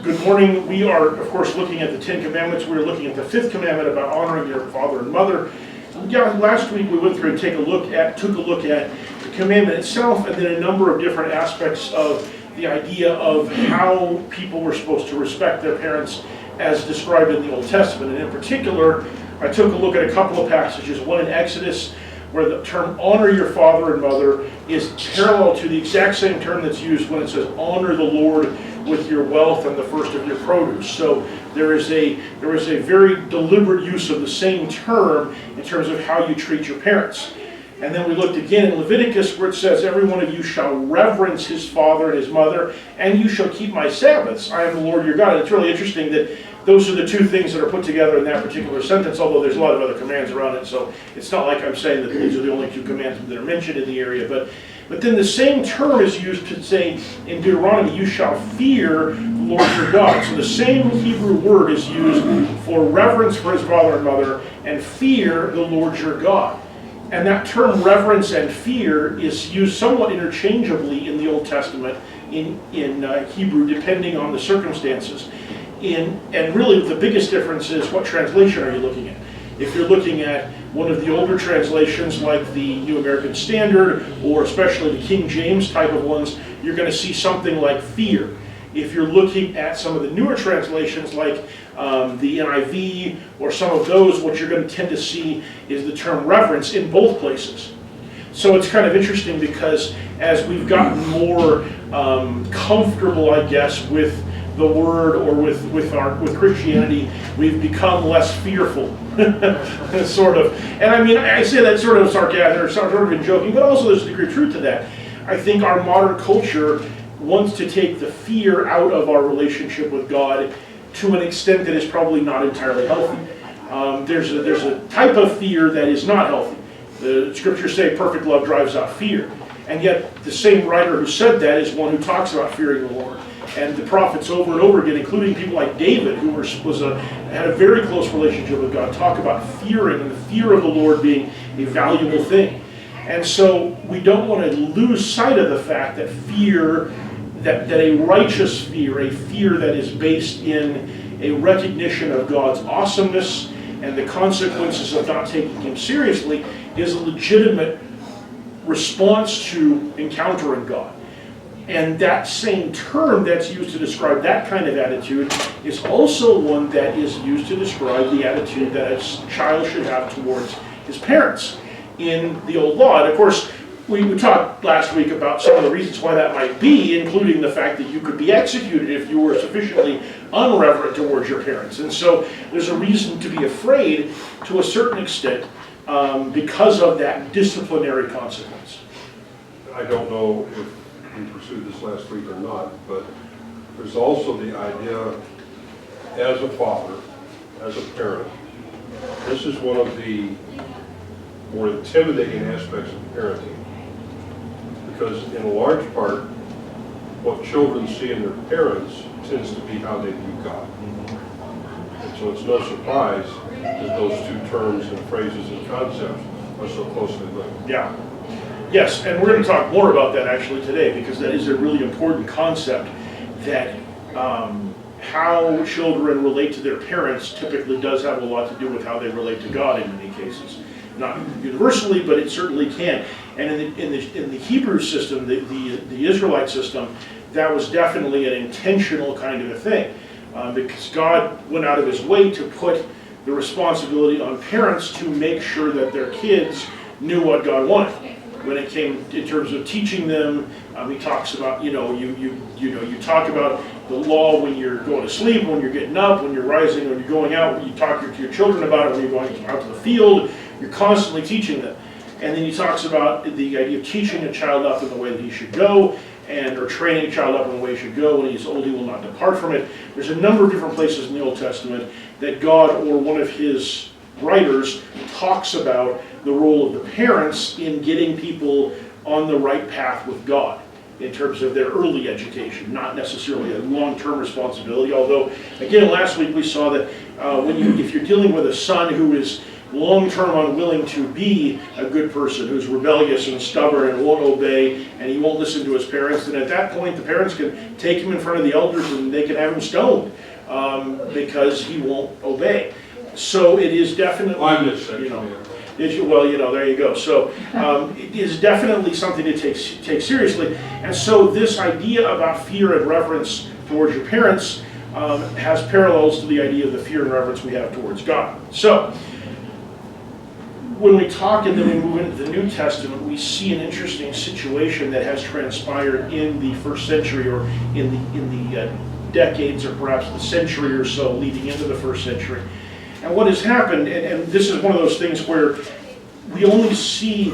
Good morning. We are, of course, looking at the Ten Commandments. We are looking at the fifth commandment about honoring your father and mother. Last week we went through and took a look at the commandment itself, and then a number of different aspects of the idea of how people were supposed to respect their parents as described in the Old Testament. And in particular, I took a look at a couple of passages, one in Exodus, where the term honor your father and mother is parallel to the exact same term that's used when it says honor the Lord with your wealth and the first of your produce. So there is a very deliberate use of the same term in terms of how you treat your parents. And then we looked again in Leviticus where it says, every one of you shall reverence his father and his mother, and you shall keep my Sabbaths. I am the Lord your God. And it's really interesting that those are the two things that are put together in that particular sentence, although there's a lot of other commands around it, so it's not like I'm saying that these are the only two commands that are mentioned in the area. But then the same term is used to say in Deuteronomy, you shall fear the Lord your God. So the same Hebrew word is used for reverence for his father and mother and fear the Lord your God. And that term reverence and fear is used somewhat interchangeably in the Old Testament in Hebrew, depending on the circumstances. And really the biggest difference is what translation are you looking at. If you're looking at one of the older translations like the New American Standard, or especially the King James type of ones, you're going to see something like fear. If you're looking at some of the newer translations like the NIV or some of those, what you're going to tend to see is the term reverence in both places. So it's kind of interesting because as we've gotten more comfortable, I guess, with the word or with Christianity, we've become less fearful, sort of. And I mean, I say that sort of sarcastic or sort of in joking, but also there's a degree of truth to that. I think our modern culture wants to take the fear out of our relationship with God to an extent that is probably not entirely healthy. There's a type of fear that is not healthy. The scriptures say perfect love drives out fear. And yet the same writer who said that is one who talks about fearing the Lord. And the prophets over and over again, including people like David, who had a very close relationship with God, talk about fearing and the fear of the Lord being a valuable thing. And so we don't want to lose sight of the fact that fear, that a righteous fear, a fear that is based in a recognition of God's awesomeness and the consequences of not taking him seriously, is a legitimate response to encountering God. And that same term that's used to describe that kind of attitude is also one that is used to describe the attitude that a child should have towards his parents in the old law. And of course, we talked last week about some of the reasons why that might be, including the fact that you could be executed if you were sufficiently unreverent towards your parents. And so there's a reason to be afraid to a certain extent because of that disciplinary consequence. I don't know if we pursued this last week or not, but there's also the idea as a father, as a parent, this is one of the more intimidating aspects of parenting. Because in a large part, what children see in their parents tends to be how they view God. And so it's no surprise that those two terms and phrases and concepts are so closely linked. Yeah. Yes, and we're going to talk more about that actually today, because that is a really important concept, that how children relate to their parents typically does have a lot to do with how they relate to God in many cases. Not universally, but it certainly can. And in the Hebrew system, the Israelite system, that was definitely an intentional kind of a thing, because God went out of his way to put the responsibility on parents to make sure that their kids knew what God wanted. When it came in terms of teaching them, he talks about, you talk about the law when you're going to sleep, when you're getting up, when you're rising, when you're going out. You talk to your children about it when you're going out to the field. You're constantly teaching them. And then he talks about the idea of teaching a child up in the way that he should go, or training a child up in the way he should go. When he's old, he will not depart from it. There's a number of different places in the Old Testament that God or one of his writers talks about the role of the parents in getting people on the right path with God in terms of their early education, not necessarily a long-term responsibility. Although, again, last week we saw that if you're dealing with a son who is long-term unwilling to be a good person, who's rebellious and stubborn and won't obey, and he won't listen to his parents, then at that point the parents can take him in front of the elders and they can have him stoned because he won't obey. So it is definitely, you know, well, you know, there you go. So it is definitely something to take seriously. And so this idea about fear and reverence towards your parents has parallels to the idea of the fear and reverence we have towards God. So when we talk and then we move into the New Testament, we see an interesting situation that has transpired in the first century, or in the decades, or perhaps the century or so leading into the first century. And what has happened, and this is one of those things where we only see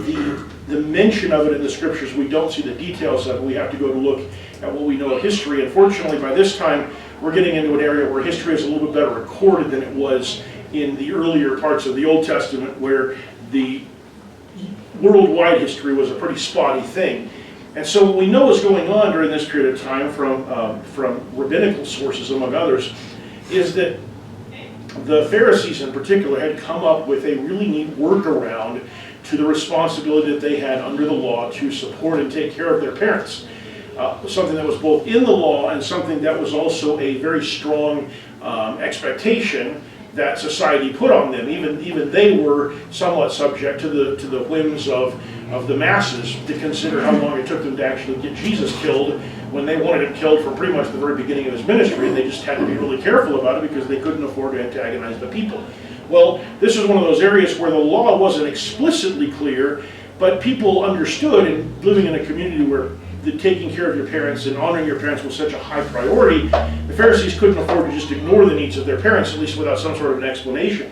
the mention of it in the scriptures, we don't see the details of it. We have to go to look at what we know of history. Unfortunately, by this time, we're getting into an area where history is a little bit better recorded than it was in the earlier parts of the Old Testament, where the worldwide history was a pretty spotty thing. And so what we know is going on during this period of time from rabbinical sources, among others, is that the Pharisees in particular had come up with a really neat workaround to the responsibility that they had under the law to support and take care of their parents. Something that was both in the law and something that was also a very strong expectation that society put on them. Even they were somewhat subject to the whims of the masses, to consider how long it took them to actually get Jesus killed, when they wanted him killed from pretty much the very beginning of his ministry, and they just had to be really careful about it because they couldn't afford to antagonize the people. Well, this is one of those areas where the law wasn't explicitly clear, but people understood, and living in a community where the taking care of your parents and honoring your parents was such a high priority, the Pharisees couldn't afford to just ignore the needs of their parents, at least without some sort of an explanation.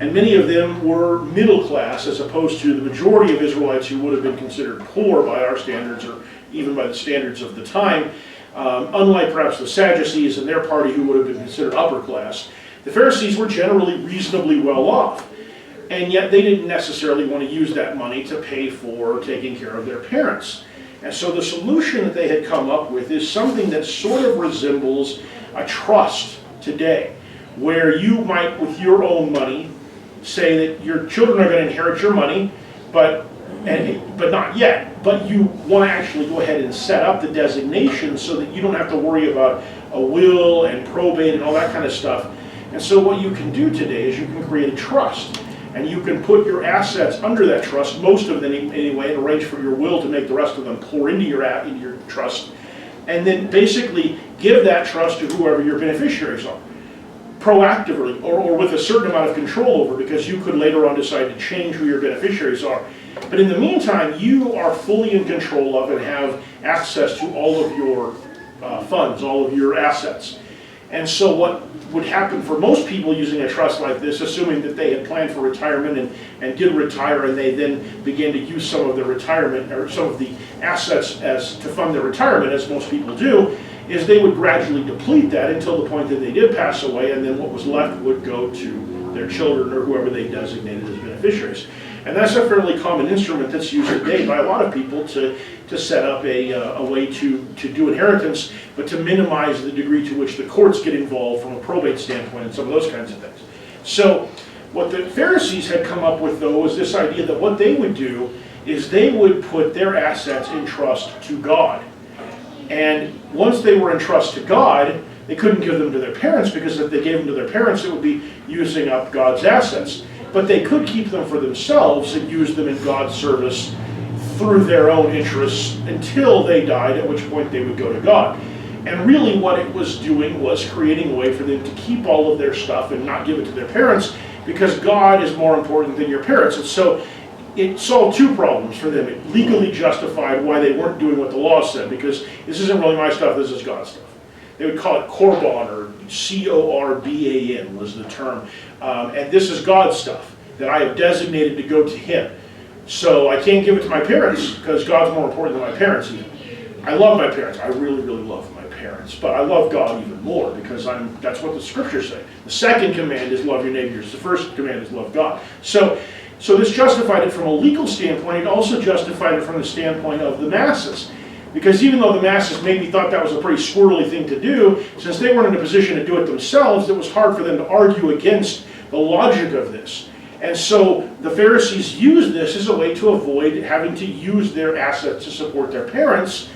And many of them were middle class, as opposed to the majority of Israelites who would have been considered poor by our standards, or even by the standards of the time. Unlike perhaps the Sadducees and their party, who would have been considered upper class, the Pharisees were generally reasonably well off. And yet they didn't necessarily want to use that money to pay for taking care of their parents. And so the solution that they had come up with is something that sort of resembles a trust today, where you might, with your own money, say that your children are going to inherit your money, but not yet. But you want to actually go ahead and set up the designation so that you don't have to worry about a will and probate and all that kind of stuff. And so what you can do today is you can create a trust. And you can put your assets under that trust, most of them anyway, and arrange for your will to make the rest of them pour into your trust. And then basically give that trust to whoever your beneficiaries are, proactively, or with a certain amount of control over, because you could later on decide to change who your beneficiaries are. But in the meantime, you are fully in control of and have access to all of your funds, all of your assets. And so what would happen for most people using a trust like this, assuming that they had planned for retirement and did retire, and they then began to use some of their retirement, or some of the assets to fund their retirement, as most people do, is they would gradually deplete that until the point that they did pass away, and then what was left would go to their children or whoever they designated as beneficiaries. And that's a fairly common instrument that's used today by a lot of people to set up a way to do inheritance, but to minimize the degree to which the courts get involved from a probate standpoint and some of those kinds of things. So what the Pharisees had come up with, though, was this idea that what they would do is they would put their assets in trust to God. And once they were in trust to God, they couldn't give them to their parents, because if they gave them to their parents, it would be using up God's assets. But they could keep them for themselves and use them in God's service through their own interests until they died, at which point they would go to God. And really what it was doing was creating a way for them to keep all of their stuff and not give it to their parents, because God is more important than your parents. And so it solved two problems for them. It legally justified why they weren't doing what the law said, because this isn't really my stuff, this is God's stuff. They would call it Korban, or C-O-R-B-A-N was the term. And this is God's stuff that I have designated to go to Him. So I can't give it to my parents, because God's more important than my parents even. I love my parents. I really, really love my parents. But I love God even more, because that's what the scriptures say. The second command is love your neighbors. The first command is love God. So this justified it from a legal standpoint. It also justified it from the standpoint of the masses. Because even though the masses maybe thought that was a pretty squirrely thing to do, since they weren't in a position to do it themselves, it was hard for them to argue against the logic of this. And so the Pharisees used this as a way to avoid having to use their assets to support their parents,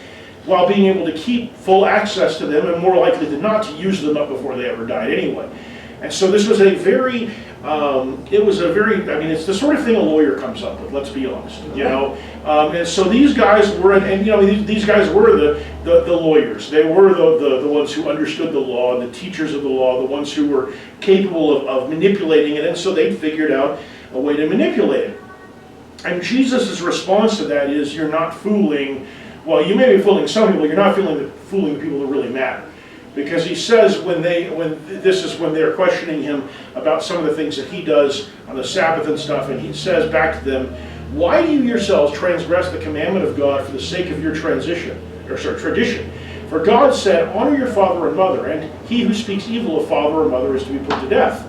while being able to keep full access to them, and more likely than not to use them up before they ever died anyway. And so this was a very, I mean, it's the sort of thing a lawyer comes up with, let's be honest, you know. And so these guys were, and you know, these guys were the lawyers. They were the ones who understood the law, the teachers of the law, the ones who were capable of manipulating it, and so they figured out a way to manipulate it. And Jesus' response to that is, you're not fooling, well, you may be fooling some people, you're not fooling the people that really matter. Because he says when they're questioning him about some of the things that he does on the Sabbath and stuff, and he says back to them, why do you yourselves transgress the commandment of God for the sake of your tradition? For God said, honor your father and mother, and he who speaks evil of father or mother is to be put to death.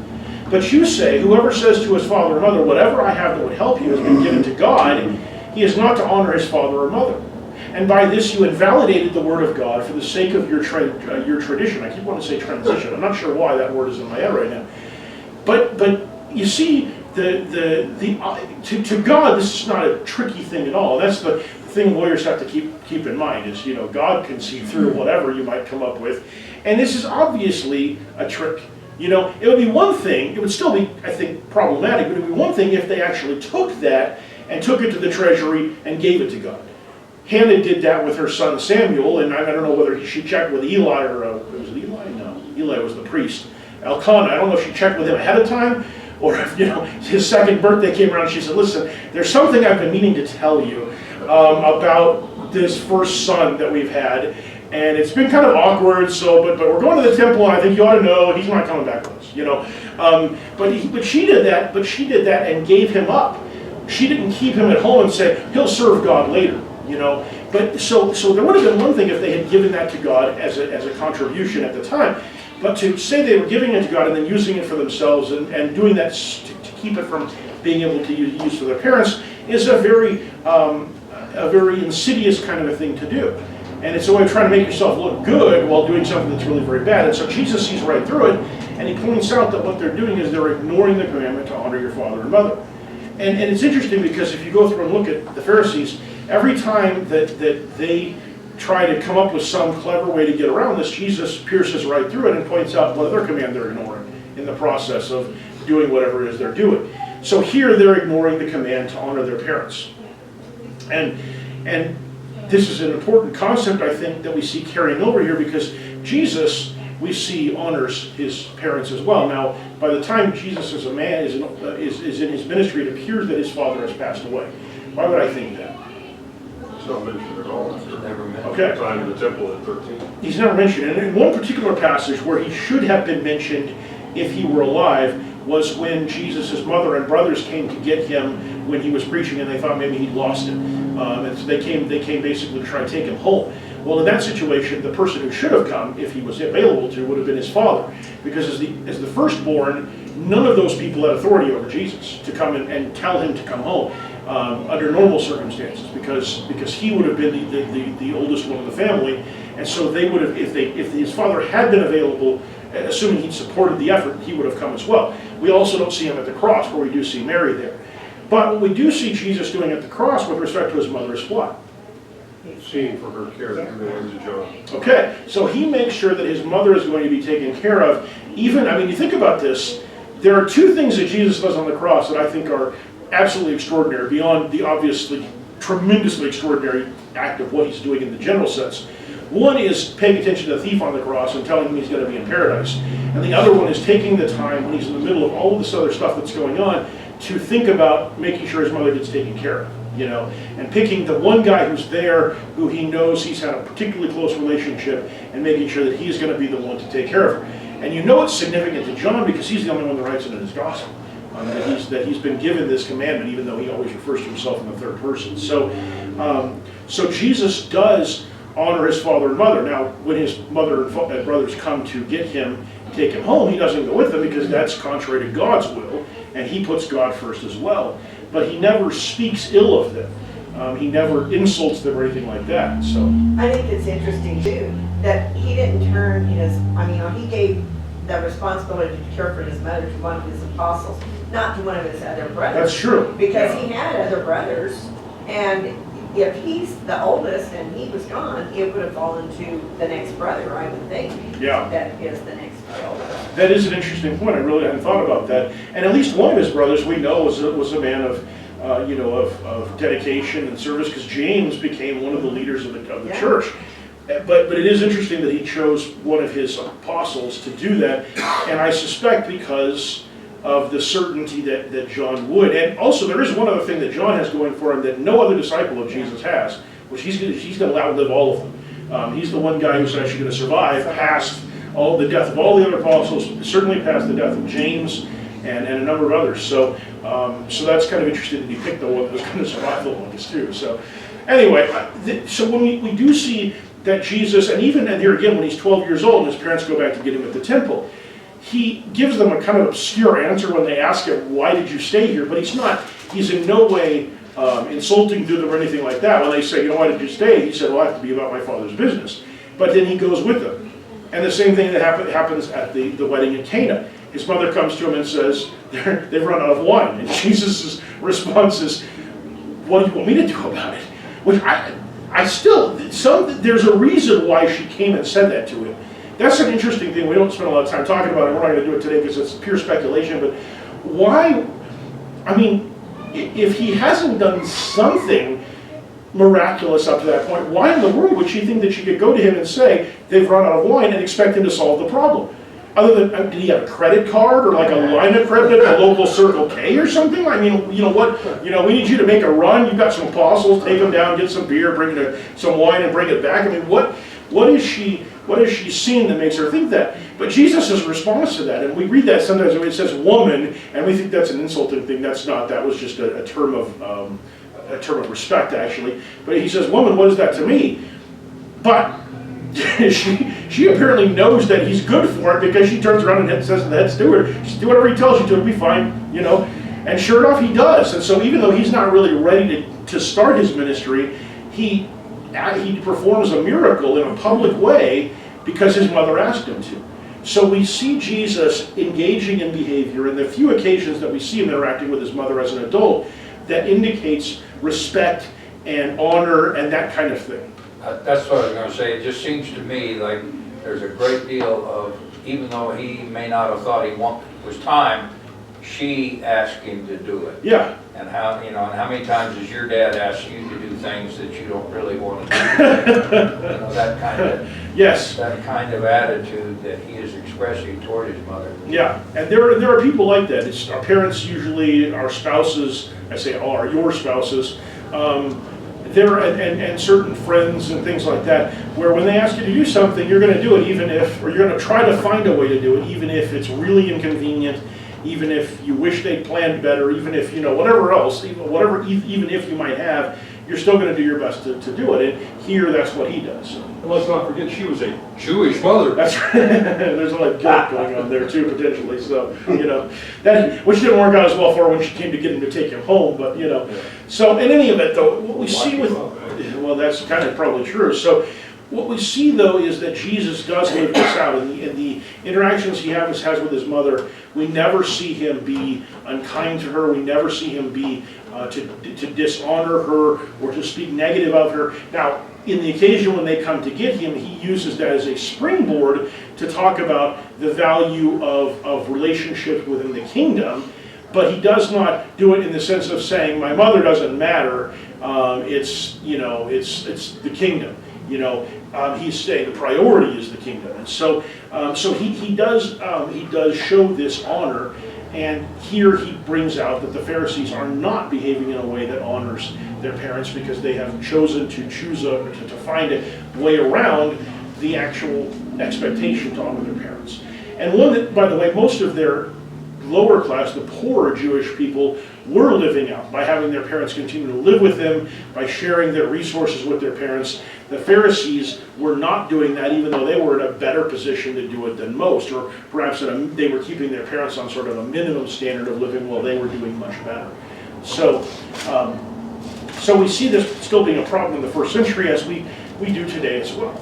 But you say, whoever says to his father or mother, whatever I have that would help you has been given to God, he is not to honor his father or mother. And by this you invalidated the word of God for the sake of your tradition. I keep wanting to say transition. I'm not sure why that word is in my head right now. But you see, to God, this is not a tricky thing at all. That's the thing lawyers have to keep in mind is, you know, God can see through whatever you might come up with. And this is obviously a trick. You know, it would be one thing, it would still be, I think, problematic, but it would be one thing if they actually took that and took it to the treasury and gave it to God. Hannah did that with her son Samuel, and I don't know whether she checked with Eli or, was it Eli? No, Eli was the priest. Elkanah, I don't know if she checked with him ahead of time, or if, you know, his second birthday came around, she said, listen, there's something I've been meaning to tell you about this first son that we've had, and it's been kind of awkward, so, but we're going to the temple, and I think you ought to know he's not coming back with us, you know. But she did that and gave him up. She didn't keep him at home and say, he'll serve God later. You know, but so there would have been one thing if they had given that to God as a contribution at the time, but to say they were giving it to God and then using it for themselves and doing that to keep it from being able to use for their parents is a very insidious kind of a thing to do, and it's a way of trying to make yourself look good while doing something that's really very bad. And so Jesus sees right through it, and he points out that what they're doing is they're ignoring the commandment to honor your father and mother. And it's interesting because if you go through and look at the Pharisees, every time that they try to come up with some clever way to get around this, Jesus pierces right through it and points out what other command they're ignoring in the process of doing whatever it is they're doing. So here they're ignoring the command to honor their parents. And this is an important concept, I think, that we see carrying over here, because Jesus, we see, honors his parents as well. Now, by the time Jesus as a man is in his ministry, it appears that his father has passed away. Why would I think that? It's not mentioned at all. Never mentioned. Okay. Time in the temple at 13. He's never mentioned. And in one particular passage where he should have been mentioned if he were alive was when Jesus' mother and brothers came to get him when he was preaching, and they thought maybe he'd lost it. And so they came basically to try to take him home. Well, in that situation, the person who should have come, if he was available to, would have been his father. Because as the firstborn, none of those people had authority over Jesus to come and tell him to come home under normal circumstances, because he would have been the oldest one of the family. And so they would have, if his father had been available, assuming he'd supported the effort, he would have come as well. We also don't see him at the cross, where we do see Mary there. But what we do see Jesus doing at the cross with respect to his mother is what? Seeing for her care through the hands of John. Okay, so he makes sure that his mother is going to be taken care of. Even, I mean, you think about this, there are two things that Jesus does on the cross that I think are absolutely extraordinary, beyond the obviously tremendously extraordinary act of what he's doing in the general sense. One is paying attention to the thief on the cross and telling him he's going to be in paradise. And the other one is taking the time when he's in the middle of all of this other stuff that's going on to think about making sure his mother gets taken care of. You know, and picking the one guy who's there, who he knows he's had a particularly close relationship, and making sure that he's going to be the one to take care of her. And you know it's significant to John because he's the only one that writes it in his gospel, that he's been given this commandment, even though he always refers to himself in the third person. So, so Jesus does honor his father and mother. Now, when his mother and brothers come to get him, take him home, he doesn't go with them because that's contrary to God's will, and he puts God first as well. But he never speaks ill of them. He never insults them or anything like that. So I think it's interesting too that he didn't turn his. I mean, he gave the responsibility to care for his mother to one of his apostles, not to one of his other brothers. That's true. Because he had other brothers, and if he's the oldest and he was gone, it would have fallen to the next brother, I would think. Yeah. That is the next brother. That is an interesting point. I really hadn't thought about that. And at least one of his brothers we know was a man of, of dedication and service, because James became one of the leaders of the Yeah. church. But it is interesting that he chose one of his apostles to do that, and I suspect because of the certainty that John would. And also there is one other thing that John has going for him that no other disciple of Jesus has, which he's going to outlive all of them. He's the one guy who's actually going to survive past all the death of all the other apostles, certainly past the death of James and a number of others. So that's kind of interesting that he picked the one that was going to survive the longest too. So anyway, so when we do see that Jesus, and here again when he's 12 years old and his parents go back to get him at the temple, he gives them a kind of obscure answer when they ask him, why did you stay here? But he's in no way insulting to them or anything like that. When they say, why did you stay? He said, well, I have to be about my father's business. But then he goes with them. And the same thing that happens at the wedding in Cana. His mother comes to him and says, they've run out of wine. And Jesus' response is, what do you want me to do about it? Which there's a reason why she came and said that to him. That's an interesting thing. We don't spend a lot of time talking about it. We're not going to do it today because it's pure speculation. But why, if he hasn't done something miraculous up to that point, why in the world would she think that she could go to him and say, they've run out of wine, and expect him to solve the problem? Other than, did he have a credit card or like a line of credit at a local Circle K or something? We need you to make a run. You've got some apostles, take them down, get some beer, bring some wine and bring it back. What is she seeing that makes her think that? But Jesus' response to that, and we read that sometimes when it says woman, and we think that's an insulting thing. That's not. That was just a term of respect, actually. But he says, woman, what is that to me? But she apparently knows that he's good for it, because she turns around and says to the head steward, just do whatever he tells you to, it'll be fine, And sure enough, he does. And so even though he's not really ready to start his ministry, he performs a miracle in a public way because his mother asked him to. So we see Jesus engaging in behavior in the few occasions that we see him interacting with his mother as an adult that indicates respect and honor and that kind of thing. That's what I was going to say. It just seems to me like there's a great deal of, even though he may not have thought it was time, she asked him to do it. Yeah. And how many times has your dad asked you to do things that you don't really want to do? That kind of yes. That kind of attitude that he is expressing toward his mother. Yeah, and there are people like that. It's our parents, usually our spouses. I say are your spouses. And certain friends and things like that, where when they ask you to do something, you're going to do it, or you're going to try to find a way to do it, even if it's really inconvenient, even if you wish they'd planned better, even if, whatever else, even if you might have, you're still going to do your best to do it. And here, that's what he does. And let's not forget, she was a Jewish mother. That's right. There's a lot of guilt going on there too, potentially. So, that which didn't work out as well for her when she came to get him to take him home. But so in any event, though, what we see with that's kind of probably true. So what we see though is that Jesus does live this out in the interactions he has with his mother. We never see him be unkind to her. We never see him be to dishonor her or to speak negative of her. Now, in the occasion when they come to get him, he uses that as a springboard to talk about the value of relationships within the kingdom, but he does not do it in the sense of saying, my mother doesn't matter, it's the kingdom. He's saying the priority is the kingdom. And so he does show this honor. And here he brings out that the Pharisees are not behaving in a way that honors their parents, because they have chosen to find a way around the actual expectation to honor their parents. And one that, by the way, most of their lower class, the poorer Jewish people, were living out by having their parents continue to live with them, by sharing their resources with their parents. The Pharisees were not doing that, even though they were in a better position to do it than most, or perhaps they were keeping their parents on sort of a minimum standard of living while they were doing much better. So we see this still being a problem in the first century, as we do today as well.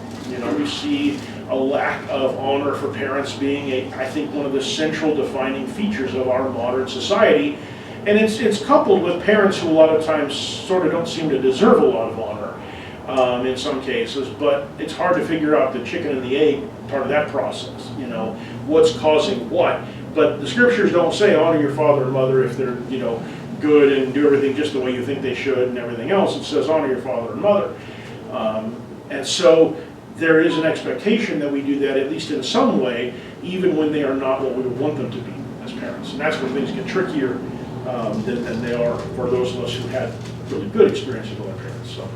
We see a lack of honor for parents being I think one of the central defining features of our modern society. And it's coupled with parents who a lot of times sort of don't seem to deserve a lot of honor in some cases, but it's hard to figure out the chicken and the egg part of that process, you know, what's causing what. But the scriptures don't say honor your father and mother if they're, you know, good and do everything just the way you think they should and everything else. It says honor your father and mother. And so there is an expectation that we do that at least in some way, even when they are not what we would want them to be as parents. And that's when things get trickier than they are for those of us who had really good experiences with our parents. So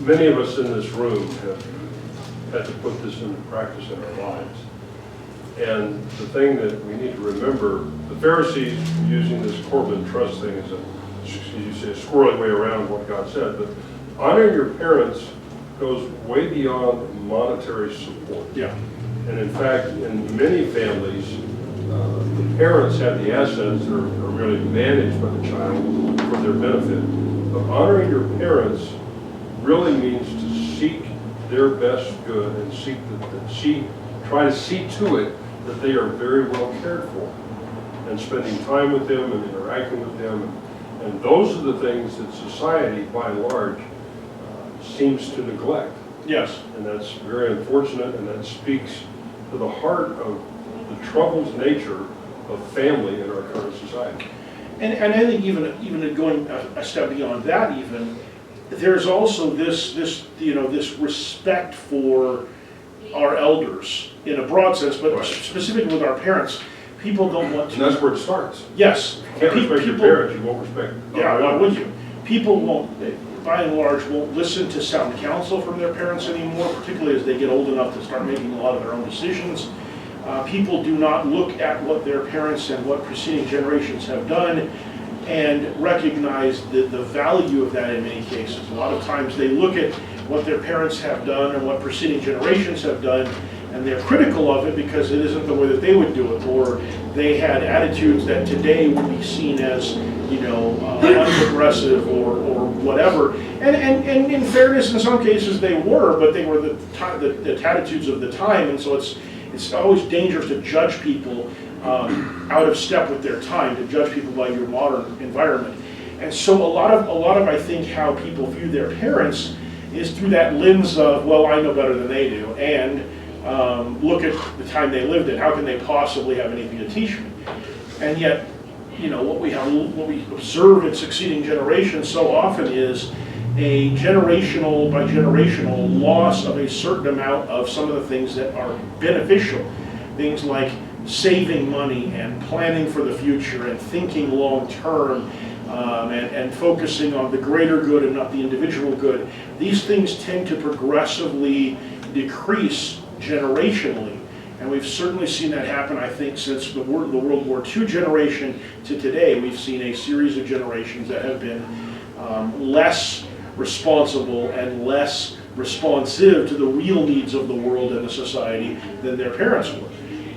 Many of us in this room have had to put this into practice in our lives. And the thing that we need to remember, the Pharisees using this Corbin trust thing as you say, a squirrely way around what God said, but honoring your parents goes way beyond monetary support. yeah, And in fact, in many families, the parents have the assets that are really managed by the child for their benefit. But honoring your parents really means to seek their best good and try to see to it that they are very well cared for, and spending time with them and interacting with them. And those are the things that society, by and large, seems to neglect. yes. And that's very unfortunate, and that speaks to the heart of the troubled nature of family in our current society. And I think even going a step beyond that, even there's also this you know, this respect for our elders in a broad sense, but Right. specifically with our parents. People don't want And to. that's where it starts. Yes. If you can't respect your parents, you won't respect. Yeah, why would you? People won't, by and large, won't listen to sound counsel from their parents anymore, particularly as they get old enough to start making a lot of their own decisions. People do not look at what their parents and what preceding generations have done and recognize the value of that in many cases. A lot of times they look at what their parents have done and what preceding generations have done, and they're critical of it because it isn't the way that they would do it, or they had attitudes that today would be seen as, you know, unprogressive or whatever. And in fairness, in some cases they were, but they were the attitudes of the time, and so it's always dangerous to judge people out of step with their time, to judge people by your modern environment. And so a lot of I think how people view their parents is through that lens of, well, I know better than they do, and look at the time they lived in. How can they possibly have anything to teach me? And yet, you know, what we observe in succeeding generations so often is a generational by generational loss of a certain amount of some of the things that are beneficial. Things like saving money and planning for the future and thinking long term, and focusing on the greater good and not the individual good. These things tend to progressively decrease generationally, and we've certainly seen that happen, I think, since the World War II generation to today. We've seen a series of generations that have been less responsible and less responsive to the real needs of the world and the society than their parents were.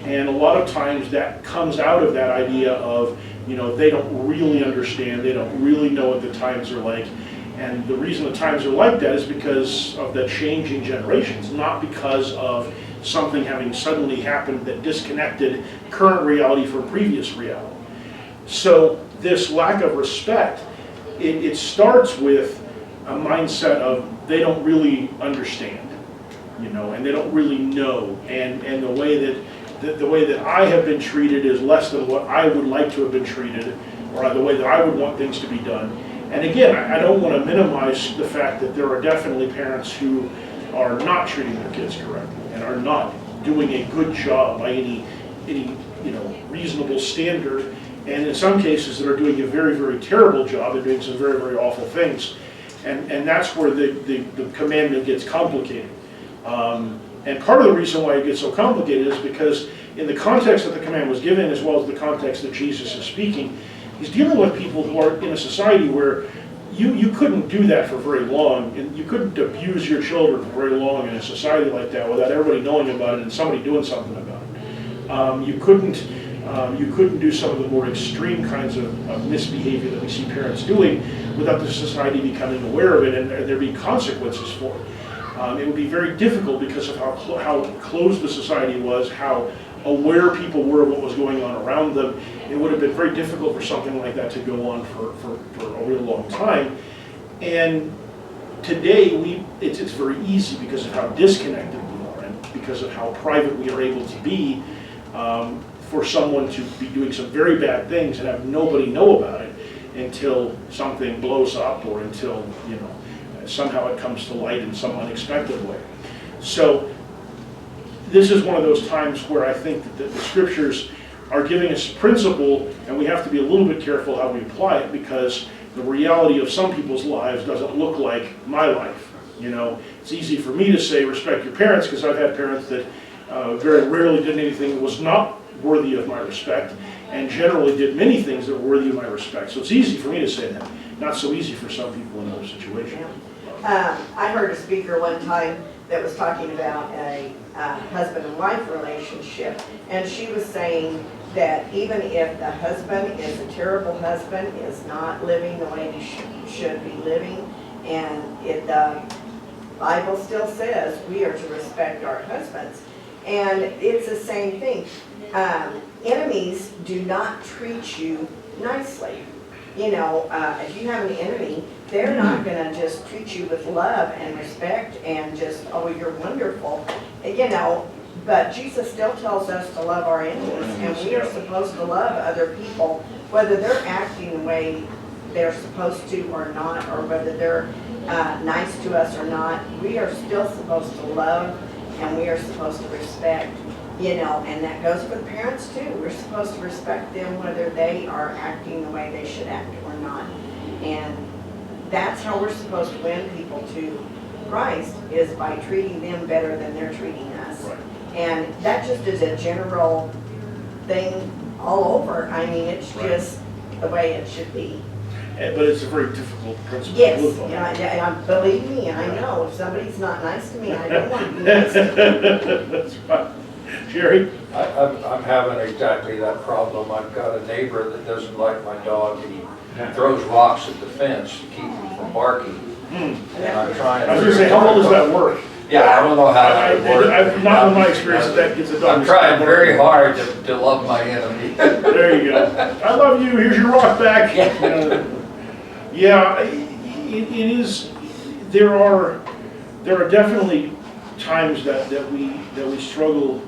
And a lot of times that comes out of that idea of, you know, they don't really understand, they don't really know what the times are like. And the reason the times are like that is because of the changing generations, not because of something having suddenly happened that disconnected current reality from previous reality. So this lack of respect, it starts with a mindset of they don't really understand, you know, and they don't really know, and the way that I have been treated is less than what I would like to have been treated, or the way that I would want things to be done. And again, I don't want to minimize the fact that there are definitely parents who are not treating their kids correctly and are not doing a good job by any you know, reasonable standard, and in some cases that are doing a very, very terrible job and doing some very, very awful things. And that's where the commandment gets complicated. And part of the reason why it gets so complicated is because in the context that the command was given, as well as the context that Jesus is speaking, he's dealing with people who are in a society where you couldn't do that for very long, and you couldn't abuse your children for very long in a society like that without everybody knowing about it and somebody doing something about it. You couldn't do some of the more extreme kinds of misbehavior that we see parents doing without the society becoming aware of it and there being consequences for it. It would be very difficult because of how closed the society was, how aware people were of what was going on around them. It would have been very difficult for something like that to go on for a real long time. And today, it's very easy because of how disconnected we are and because of how private we are able to be, for someone to be doing some very bad things and have nobody know about it until something blows up or until, somehow it comes to light in some unexpected way. So this is one of those times where I think that the scriptures are giving us a principle, and we have to be a little bit careful how we apply it, because the reality of some people's lives doesn't look like my life. It's easy for me to say respect your parents, because I've had parents that very rarely did anything that was not worthy of my respect, and generally did many things that were worthy of my respect. So it's easy for me to say that. Not so easy for some people in other situations. I heard a speaker one time that was talking about a husband and wife relationship, and she was saying that even if the husband is a terrible husband, is not living the way he should be living, and the Bible still says we are to respect our husbands. And it's the same thing. Enemies do not treat you nicely. If you have an enemy, they're not going to just treat you with love and respect and just, oh, you're wonderful. But Jesus still tells us to love our enemies, and we are supposed to love other people, whether they're acting the way they're supposed to or not, or whether they're nice to us or not. We are still supposed to love, and we are supposed to respect, and that goes for the parents too. We're supposed to respect them whether they are acting the way they should act or not. And that's how we're supposed to win people to Christ, is by treating them better than they're treating us. Right. And that just is a general thing all over. I mean, it's just the way it should be. But it's a very difficult principle to Yes, live on. yeah, believe me, I know. If somebody's not nice to me, I don't want to be nice to them. That's right. Jerry? I'm having exactly that problem. I've got a neighbor that doesn't like my dog, and he throws rocks at the fence to keep him from barking. And I'm trying I was going to say, how well does that work? Yeah, I don't know how that would work. Not in my experience that gets a dog. I'm trying very hard to love my enemy. There you go. I love you, here's your rock back. Yeah, it is, there are definitely times that we struggle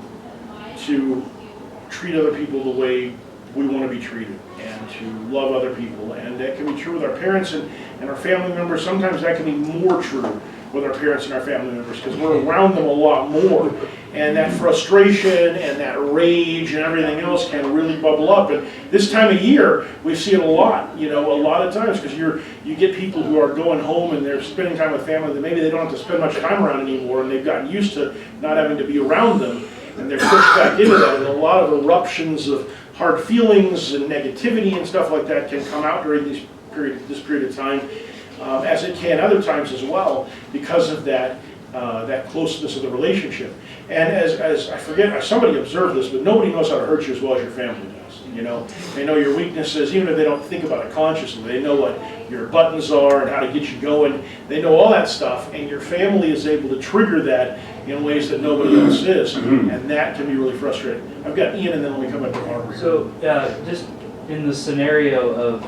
to treat other people the way we want to be treated, and to love other people. And that can be true with our parents and our family members. Sometimes that can be more true with our parents and our family members, because we're around them a lot more. And that frustration and that rage and everything else can really bubble up. And this time of year, we see it a lot, a lot of times, because you get people who are going home and they're spending time with family that maybe they don't have to spend much time around anymore, and they've gotten used to not having to be around them, and they're pushed back into that. And a lot of eruptions of hard feelings and negativity and stuff like that can come out during this period of time, as it can other times as well, because of that closeness of the relationship. And as I forget, somebody observed this, but nobody knows how to hurt you as well as your family does. They know your weaknesses, even if they don't think about it consciously. They know what your buttons are and how to get you going. They know all that stuff, and your family is able to trigger that in ways that nobody else is, and that can be really frustrating. I've got Ian, and then let me come back to Harvard. So, just in the scenario of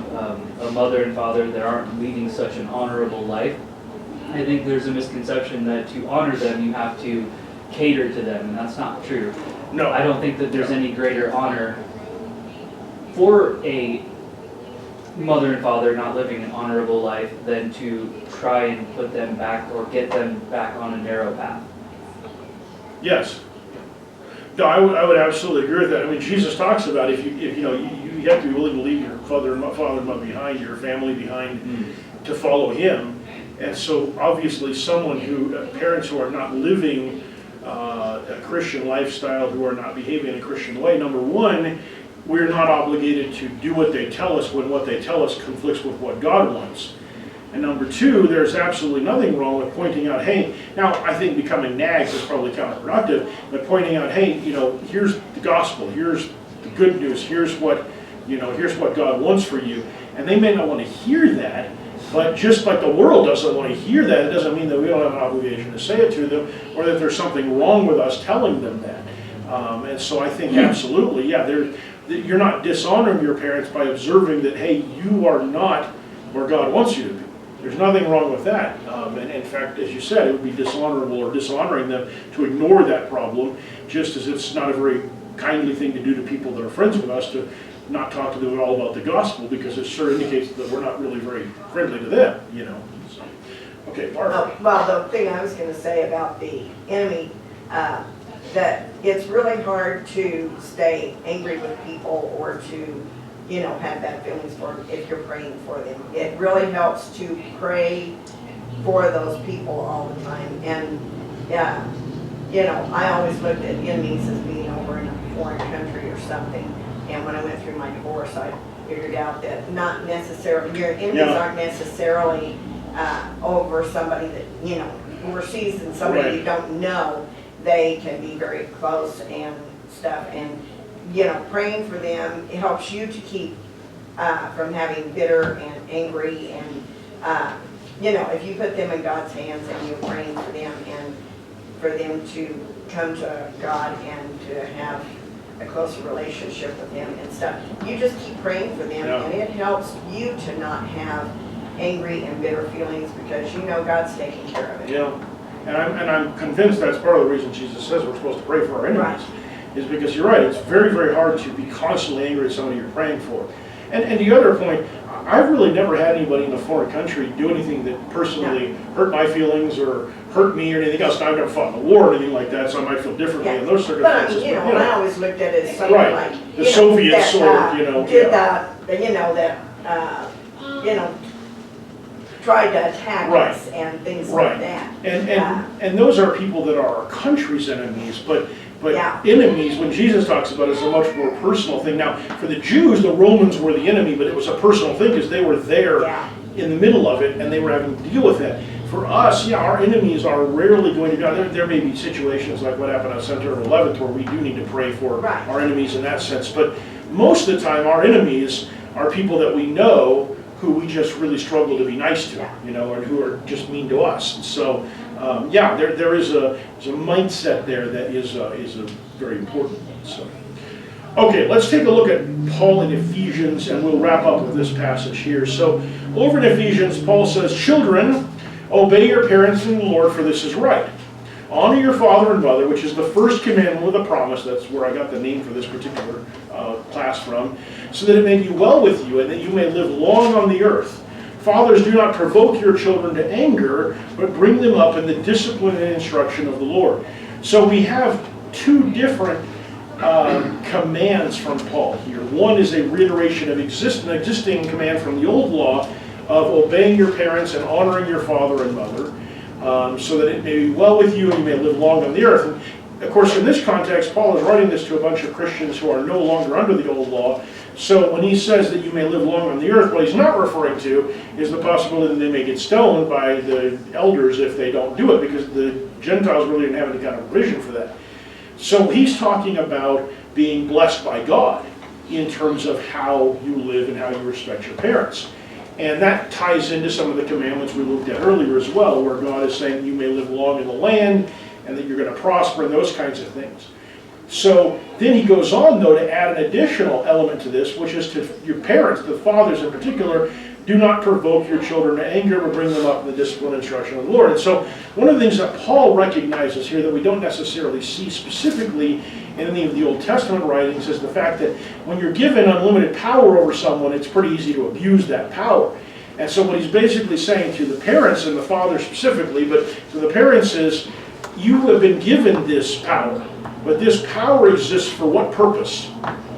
a mother and father that aren't leading such an honorable life, I think there's a misconception that to honor them, you have to cater to them, and that's not true. No. I don't think that there's any greater honor for a mother and father not living an honorable life than to try and put them back or get them back on a narrow path. Yes. No, I would absolutely agree with that. I mean, Jesus talks about if you have to be willing to leave your father and mother behind, your family behind, to follow Him. And so, obviously, parents who are not living a Christian lifestyle, who are not behaving in a Christian way, number one, we're not obligated to do what they tell us when what they tell us conflicts with what God wants. And number two, there's absolutely nothing wrong with pointing out, hey, now I think becoming nags is probably counterproductive, but pointing out, hey, here's the gospel, here's the good news, here's what God wants for you. And they may not want to hear that, But just like the world doesn't want to hear that, it doesn't mean that we don't have an obligation to say it to them, or that there's something wrong with us telling them that. And so I think absolutely, yeah, you're not dishonoring your parents by observing that, hey, you are not where God wants you to be. There's nothing wrong with that. And in fact, as you said, it would be dishonorable or dishonoring them to ignore that problem, just as it's not a very kindly thing to do to people that are friends with us to not talk to them at all about the gospel, because it sure indicates that we're not really very friendly to them, you know. So, okay, Barbara. Well, the thing I was going to say about the enemy, that it's really hard to stay angry with people or to, you know, have bad feelings for them if you're praying for them. It really helps to pray for those people all the time. And, you know, I always looked at enemies as being over in a foreign country or something. And when I went through my divorce, I figured out that not necessarily, your enemies aren't necessarily over somebody that, you know, overseas and somebody you don't know. They can be very close and stuff. And, you know, praying for them, it helps you to keep from having bitter and angry. And, you know, if you put them in God's hands and you're praying for them and for them to come to God and to have a closer relationship with Him and stuff, you just keep praying for them, and it helps you to not have angry and bitter feelings, because you know God's taking care of it. Yeah, and I'm convinced that's part of the reason Jesus says we're supposed to pray for our enemies, is because you're right, it's very, very hard to be constantly angry at somebody you're praying for. And the other point, I've really never had anybody in a foreign country do anything that personally hurt my feelings or hurt me or anything else. I've never fought in a war or anything like that, so I might feel differently in those circumstances. But I mean, I always looked at it as something like the Soviets or did that, tried to attack us and things like that. And those are people that are our country's enemies, but enemies, when Jesus talks about it, is a much more personal thing. Now, for the Jews, the Romans were the enemy, but it was a personal thing because they were there in the middle of it and they were having to deal with that. For us, our enemies are rarely going to go. There may be situations like what happened on September 11th where we do need to pray for our enemies in that sense, but most of the time our enemies are people that we know who we just really struggle to be nice to, you know, and who are just mean to us. And so, there is a mindset there that is a very important one. So, okay, let's take a look at Paul in Ephesians, and we'll wrap up with this passage here. So, over in Ephesians, Paul says, "Children, obey your parents in the Lord, for this is right. Honor your father and mother," which is the first commandment with a promise. That's where I got the name for this particular class from. "So that it may be well with you, and that you may live long on the earth. Fathers, do not provoke your children to anger, but bring them up in the discipline and instruction of the Lord." So we have two different commands from Paul here. One is a reiteration of an existing command from the old law of obeying your parents and honoring your father and mother, so that it may be well with you and you may live long on the earth. And of course, in this context, Paul is writing this to a bunch of Christians who are no longer under the old law. So when he says that you may live long on the earth, what he's not referring to is the possibility that they may get stoned by the elders if they don't do it, because the Gentiles really didn't have any kind of provision for that. So he's talking about being blessed by God in terms of how you live and how you respect your parents. And that ties into some of the commandments we looked at earlier as well, where God is saying you may live long in the land and that you're going to prosper and those kinds of things. So then he goes on, though, to add an additional element to this, which is to your parents, the fathers in particular, do not provoke your children to anger, but bring them up in the discipline and instruction of the Lord. And so one of the things that Paul recognizes here that we don't necessarily see specifically in any of the Old Testament writings is the fact that when you're given unlimited power over someone, it's pretty easy to abuse that power. And so what he's basically saying to the parents, and the father specifically, but to the parents is, you have been given this power, but this power exists for what purpose?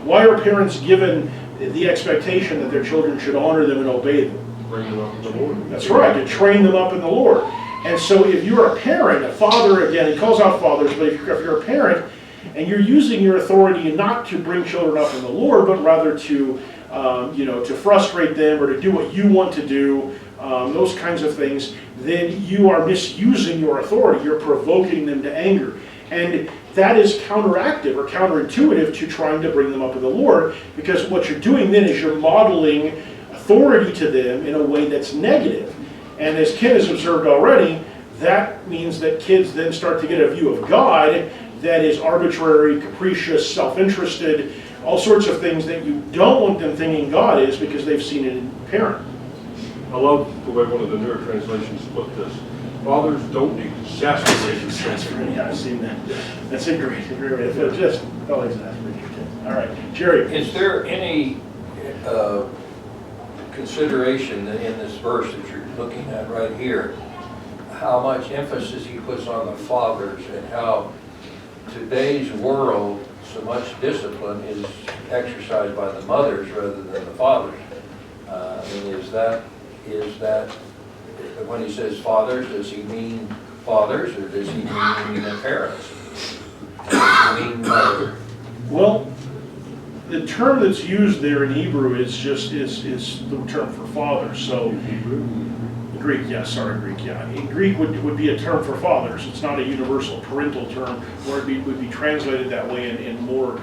Why are parents given the expectation that their children should honor them and obey them? Bring them up in the Lord. That's right, to train them up in the Lord. And so if you're a parent, a father, again, he calls out fathers, but if you're a parent and you're using your authority not to bring children up in the Lord, but rather to, to frustrate them or to do what you want to do, those kinds of things, then you are misusing your authority. You're provoking them to anger. And that is counteractive or counterintuitive to trying to bring them up in the Lord, because what you're doing then is you're modeling authority to them in a way that's negative. And as Ken has observed already, that means that kids then start to get a view of God that is arbitrary, capricious, self-interested, all sorts of things that you don't want them thinking God is because they've seen it in parent. I love the way one of the newer translations put this. Fathers don't exasperate their children. Yeah, I've seen that. That's a great. It just don't exasperate your kids. All right, Jerry. Is there any consideration in this verse that you're looking at right here, how much emphasis he puts on the fathers and how today's world, so much discipline is exercised by the mothers rather than the fathers? I mean, is that, when he says fathers, does he mean fathers or does he mean the parents? Does he mean mother? Well, the term that's used there in Hebrew is the term for father. So Greek, yeah, sorry, Greek, yeah. In Greek would be a term for fathers. It's not a universal parental term, or it would be translated that way in more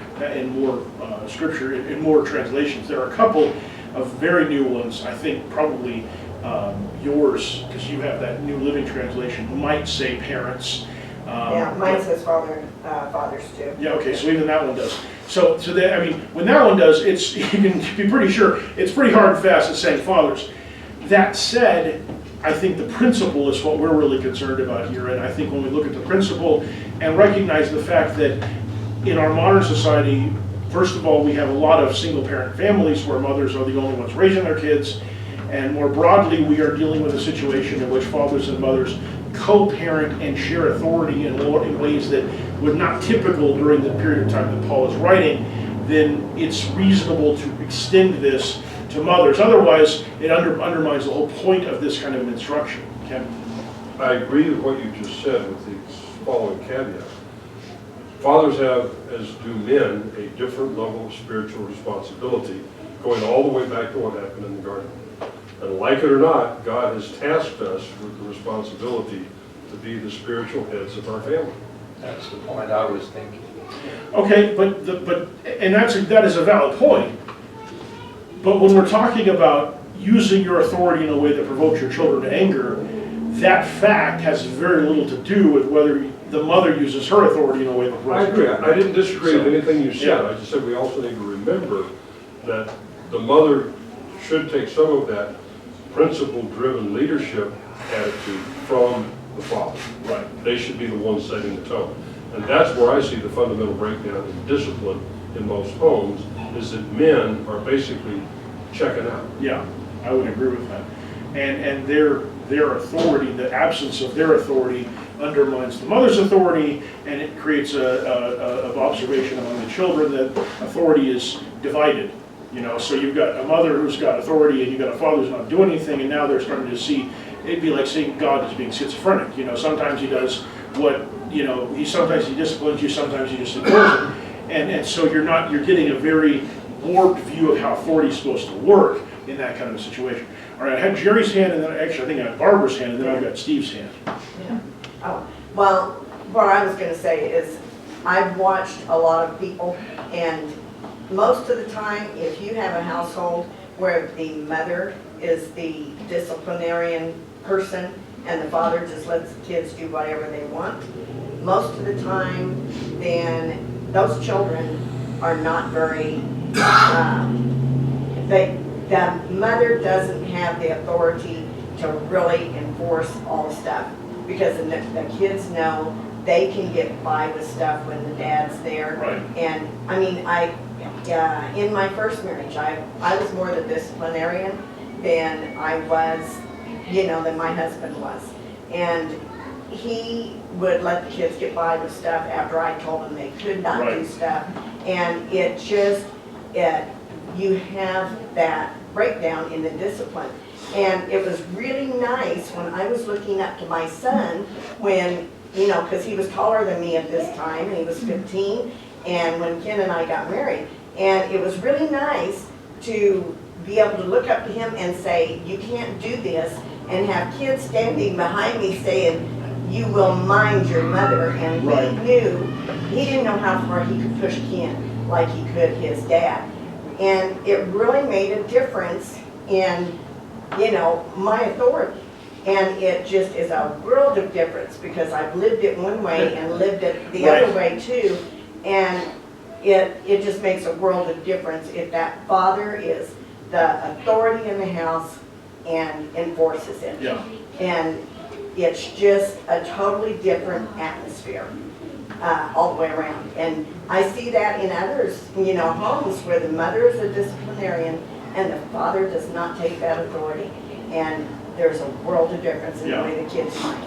scripture, in more translations. There are a couple of very new ones. I think probably yours, because you have that New Living Translation, might say parents. Yeah, mine says fathers too. Yeah, okay, so even that one does. So that, I mean, when that one does, it's, you can be pretty sure, it's pretty hard and fast at saying fathers. That said, I think the principle is what we're really concerned about here, and I think when we look at the principle and recognize the fact that in our modern society, first of all, we have a lot of single-parent families where mothers are the only ones raising their kids, and more broadly, we are dealing with a situation in which fathers and mothers co-parent and share authority in ways that were not typical during the period of time that Paul is writing, then it's reasonable to extend this to mothers. Otherwise, it undermines the whole point of this kind of an instruction. Ken? I agree with what you just said with the following caveat. Fathers have, as do men, a different level of spiritual responsibility, going all the way back to what happened in the garden. And like it or not, God has tasked us with the responsibility to be the spiritual heads of our family. That's the point I was thinking. Okay, and that is a valid point. But when we're talking about using your authority in a way that provokes your children to anger, that fact has very little to do with whether the mother uses her authority in a way that provokes. I agree. I didn't disagree with anything you said. Yeah. I just said we also need to remember that the mother should take some of that principle-driven leadership attitude from the father. Right. They should be the ones setting the tone. And that's where I see the fundamental breakdown in discipline in most homes, is that men are basically checking out. Yeah, I would agree with that. And their authority, the absence of their authority, undermines the mother's authority, and it creates a observation among the children that authority is divided. You know, so you've got a mother who's got authority, and you've got a father who's not doing anything, and now they're starting to see, it'd be like seeing God as being schizophrenic. You know, sometimes he does what, you know, sometimes he disciplines you, sometimes he just ignores it. And so you're getting a very warped view of how authority is supposed to work in that kind of a situation. All right, I had Jerry's hand, and then actually I think I had Barbara's hand, and then I've got Steve's hand. Yeah. Oh, well, what I was gonna say is, I've watched a lot of people, and most of the time, if you have a household where the mother is the disciplinarian person and the father just lets the kids do whatever they want, most of the time, then those children are not very, the mother doesn't have the authority to really enforce all the stuff, because the kids know they can get by with stuff when the dad's there. Right. And I mean, in my first marriage, I was more the disciplinarian than I was, than my husband was. And he would let the kids get by with stuff after I told them they could not do Right. stuff. And you have that breakdown in the discipline. And it was really nice when I was looking up to my son when, because he was taller than me at this time, and he was 15, and when Ken and I got married. And it was really nice to be able to look up to him and say, you can't do this, and have kids standing behind me saying, you will mind your mother. And Right. he didn't know how far he could push Ken like he could his dad. And it really made a difference in, my authority. And it just is a world of difference, because I've lived it one way and lived it the other way too. And it just makes a world of difference if that father is the authority in the house and enforces it. Yeah. And it's just a totally different atmosphere all the way around. And I see that in others, homes where the mother is a disciplinarian and the father does not take that authority. And there's a world of difference in the way the kids mind.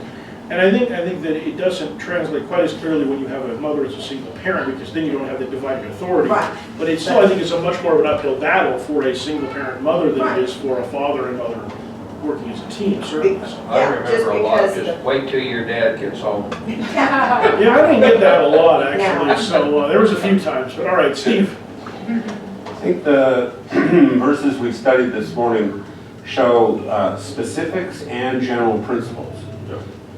And I think that it doesn't translate quite as clearly when you have a mother as a single parent, because then you don't have the divided authority. Right. But it's still, I think it's a much more of an uphill battle for a single parent mother than it is for a father and mother working as a team, certainly. I Yeah, remember just a lot, because just wait till your dad gets home. Yeah, I didn't get that a lot, actually, so there was a few times, but all right, Steve. I think the verses we studied this morning show specifics and general principles.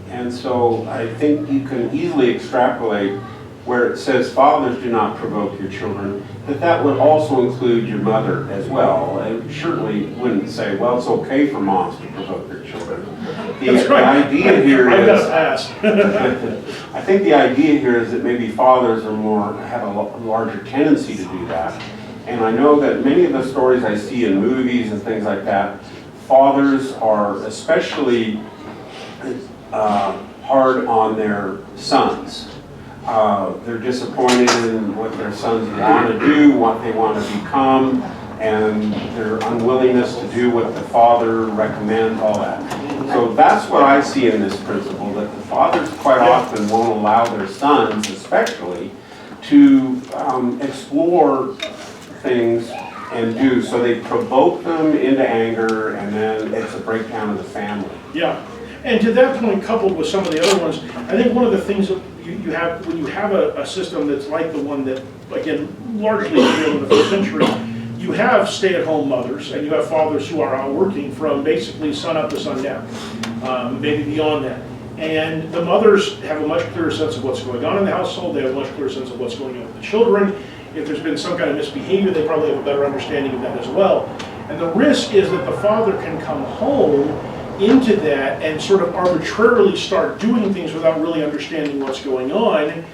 And so I think you can easily extrapolate where it says fathers do not provoke your children, that would also include your mother as well. It certainly wouldn't say, well, it's okay for moms to provoke their children. That's right. The idea here I've got is, to pass. I think the idea here is that maybe fathers have a larger tendency to do that. And I know that many of the stories I see in movies and things like that, fathers are especially hard on their sons. They're disappointed in what their sons want to do, what they want to become, and their unwillingness to do what the father recommends, all that. So that's what I see in this principle, that the fathers quite often won't allow their sons, especially, to explore things and do. So they provoke them into anger, and then it's a breakdown of the family. Yeah, and to that point, coupled with some of the other ones, I think one of the things that you have, when you have a system that's like the one that, again, largely prevailed in the first century, you have stay-at-home mothers, and you have fathers who are out working from basically sun up to sundown, maybe beyond that. And the mothers have a much clearer sense of what's going on in the household. They have a much clearer sense of what's going on with the children. If there's been some kind of misbehavior, they probably have a better understanding of that as well. And the risk is that the father can come home into that and sort of arbitrarily start doing things without really understanding what's going on.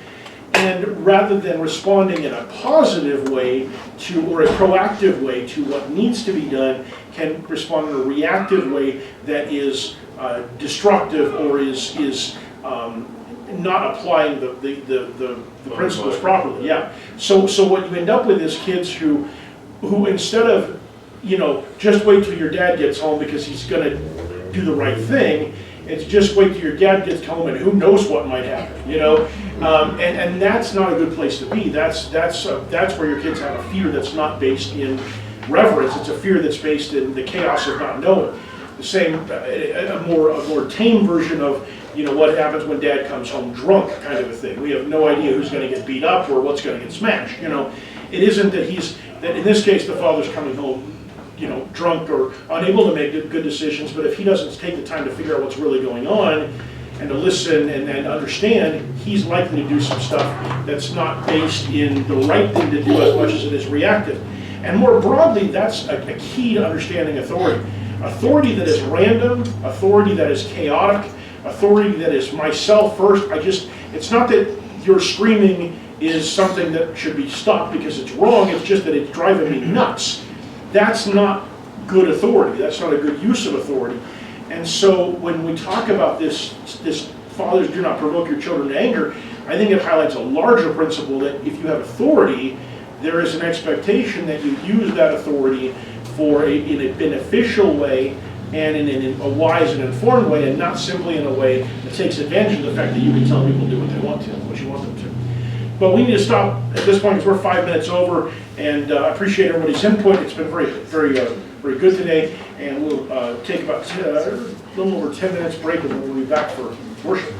And rather than responding in a positive way to, or a proactive way to what needs to be done, can respond in a reactive way that is destructive or is not applying the principles properly. Yeah. So what you end up with is kids who instead of, just wait till your dad gets home because he's going to do the right thing, it's just wait till your dad gets home and who knows what might happen, and that's not a good place to be. That's where your kids have a fear that's not based in reverence. It's a fear that's based in the chaos of not knowing. The same, a more tame version of, what happens when dad comes home drunk kind of a thing. We have no idea who's going to get beat up or what's going to get smashed. It isn't that in this case the father's coming home drunk or unable to make good decisions, but if he doesn't take the time to figure out what's really going on and to listen and understand, he's likely to do some stuff that's not based in the right thing to do as much as it is reactive. And more broadly, that's a key to understanding authority. Authority that is random, authority that is chaotic, authority that is myself first. It's not that your screaming is something that should be stopped because it's wrong, it's just that it's driving me nuts. That's not good authority. That's not a good use of authority. And so when we talk about this fathers do not provoke your children to anger, I think it highlights a larger principle that if you have authority, there is an expectation that you use that authority in a beneficial way and in a wise and informed way, and not simply in a way that takes advantage of the fact that you can tell people to do what they want to, what you want them to. But we need to stop at this point because we're 5 minutes over, and I appreciate everybody's input. It's been very, very, very good today, and we'll take about a little over 10 minutes break, and then we'll be back for worship.